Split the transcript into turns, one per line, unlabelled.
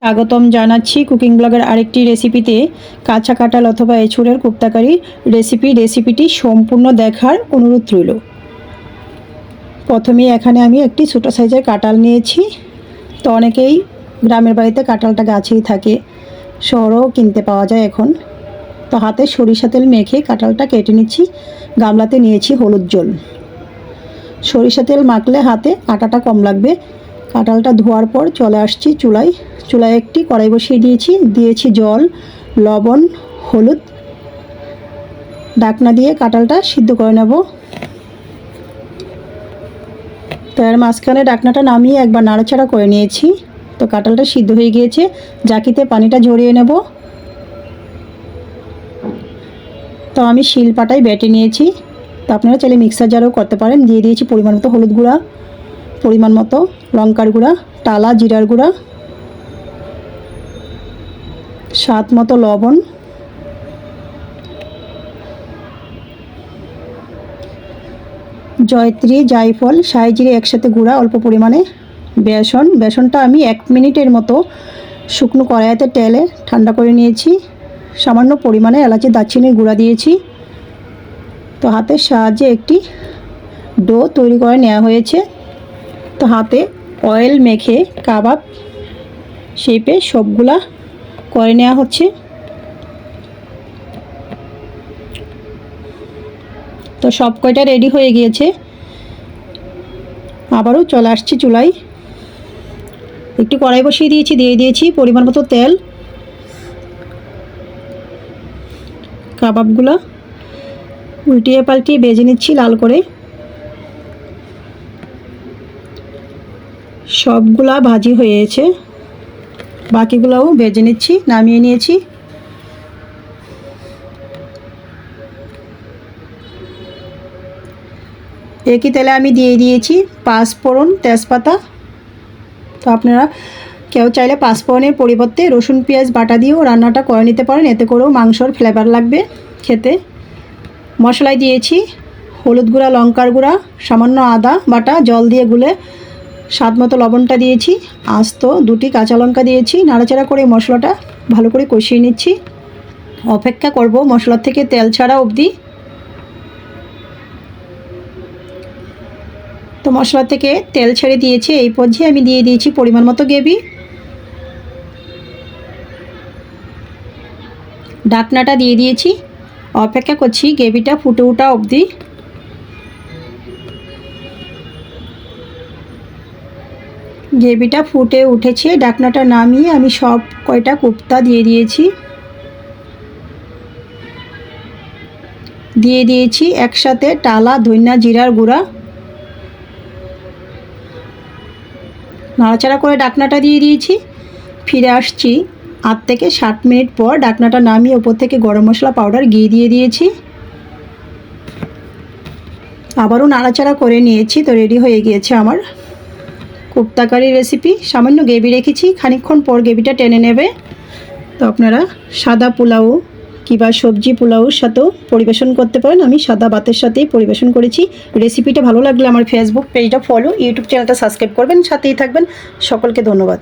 স্বাগতম জানাচ্ছি কুকিং ব্লগের আরেকটি রেসিপিতে। কাঁচা কাঁঠাল অথবা এঁচুড়ের কোপ্তাকারি রেসিপিটি সম্পূর্ণ দেখার অনুরোধ রইল। প্রথমেই এখানে আমি একটি ছোটো সাইজের কাঁঠাল নিয়েছি। তো অনেকেই গ্রামের বাড়িতে কাঁঠালটা গাছেই থাকে, শহরেও কিনতে পাওয়া যায় এখন। তো হাতে সরিষা তেল মেখে কাঁঠালটা কেটে নিচ্ছি। গামলাতে নিয়েছি হলুদ জল। সরিষা তেল মাখলে হাতে আটাটা কম লাগবে। কাঁঠালটা ধোয়ার পর চলে আসছি চুলায় একটি কড়াই বসিয়ে দিয়েছি জল, লবণ, হলুদ। ঢাকনা দিয়ে কাঁঠালটা সিদ্ধ করে নেব। তো এর মাঝখানে ঢাকনাটা নামিয়ে একবার নাড়াচাড়া করে নিয়েছি। তো কাঁঠালটা সিদ্ধ হয়ে গিয়েছে। জাকিতে পানিটা ঝরিয়ে নেব। তো আমি শিলপাটায় বেটে নিয়েছি। তো আপনারা চাইলে মিক্সার জারেও করতে পারেন। দিয়ে দিয়েছি পরিমাণ মতো হলুদ গুঁড়া, পরিমাণ মতো লঙ্কার গুঁড়া, টালা জিরার গুঁড়া, স্বাদ মতো লবণ, জয়ত্রী, জায়ফল, শাহি জিরে একসাথে গুঁড়া, অল্প পরিমাণে বেসনটা আমি 1 মিনিটের মতো শুকনো কড়াইতে তেলে ঠান্ডা করে নিয়েছি। সামান্য পরিমাণে এলাচি দারচিনির গুঁড়া দিয়েছি। তো হাতের সাহায্যে একটি ডো তৈরি করে নেওয়া হয়েছে। তো হাতে অয়েল মেখে কাবাব শেপে সবগুলা করে নেওয়া হচ্ছে। তো সব কয়টা রেডি হয়ে গিয়েছে। আবারও চলে আসছি চুলায়। একটু কড়াই বসিয়ে দিয়ে দিয়েছি পরিমাণ মতো তেল। কাবাবগুলো উল্টিয়ে পাল্টিয়ে ভেজে নিচ্ছি লাল করে। সবগুলা ভাজি হয়েছে, বাকিগুলোও ভেজে নিচ্ছি। নামিয়ে নিয়েছি। একই তেলে আমি দিয়ে দিয়েছি পাঁচফোড়ন, তেজপাতা। তো আপনারা কেউ চাইলে পাঁচফোড়নের পরিবর্তে রসুন পেঁয়াজ বাটা দিয়েও রান্নাটা করে নিতে পারেন, এতে করেও মাংসর ফ্লেভার লাগবে খেতে। মশলায় দিয়েছি হলুদ গুঁড়া, লঙ্কার গুঁড়া, সামান্য আদা বাটা, জল দিয়ে গুলে স্বাদ মতো লবণটা দিয়েছি। আস্ত 2টি কাঁচা লঙ্কা দিয়েছি। নাড়াচাড়া করে মশলাটা ভালো করে কষিয়ে নিচ্ছি। অপেক্ষা করব মশলা থেকে তেল ছাড়া অবধি। তো মশলা থেকে তেল ছেড়ে দিয়েছি। এই পর্যায়ে আমি দিয়ে দিয়েছি পরিমাণ মতো গ্রেভি। ঢাকনাটা দিয়ে দিয়েছি। অপেক্ষা করছি গ্রেভিটা ফুটে ওঠা অবধি। গ্রেভিটা ফুটে উঠেছে। ঢাকনাটা নামিয়ে আমি সব কয়টা কোপ্তা দিয়ে দিয়েছি একসাথে টালা ধনিয়া জিরার গুঁড়া। নাড়াচাড়া করে ঢাকনাটা দিয়ে দিয়েছি। ফিরে আসছি 8 থেকে 7 মিনিট পর। ঢাকনাটা নামিয়ে উপর থেকে গরম মশলা পাউডার ঘি দিয়ে দিয়েছি। আবারও নাড়াচাড়া করে নিয়েছি। তো রেডি হয়ে গিয়েছে আমার কোপ্তা কারি রেসিপি। সামান্য গ্রেভি রেখেছি, খানিকক্ষণ পর গ্রেভিটা টেনে নেবে। তো আপনারা সাদা পোলাও কিংবা সবজি পোলাওর সাথেও পরিবেশন করতে পারেন। আমি সাদা ভাতের সাথেই পরিবেশন করেছি। রেসিপিটা ভালো লাগলে আমার ফেসবুক পেজটা ফলো, ইউটিউব চ্যানেলটা সাবস্ক্রাইব করবেন, সাথেই থাকবেন। সকলকে ধন্যবাদ।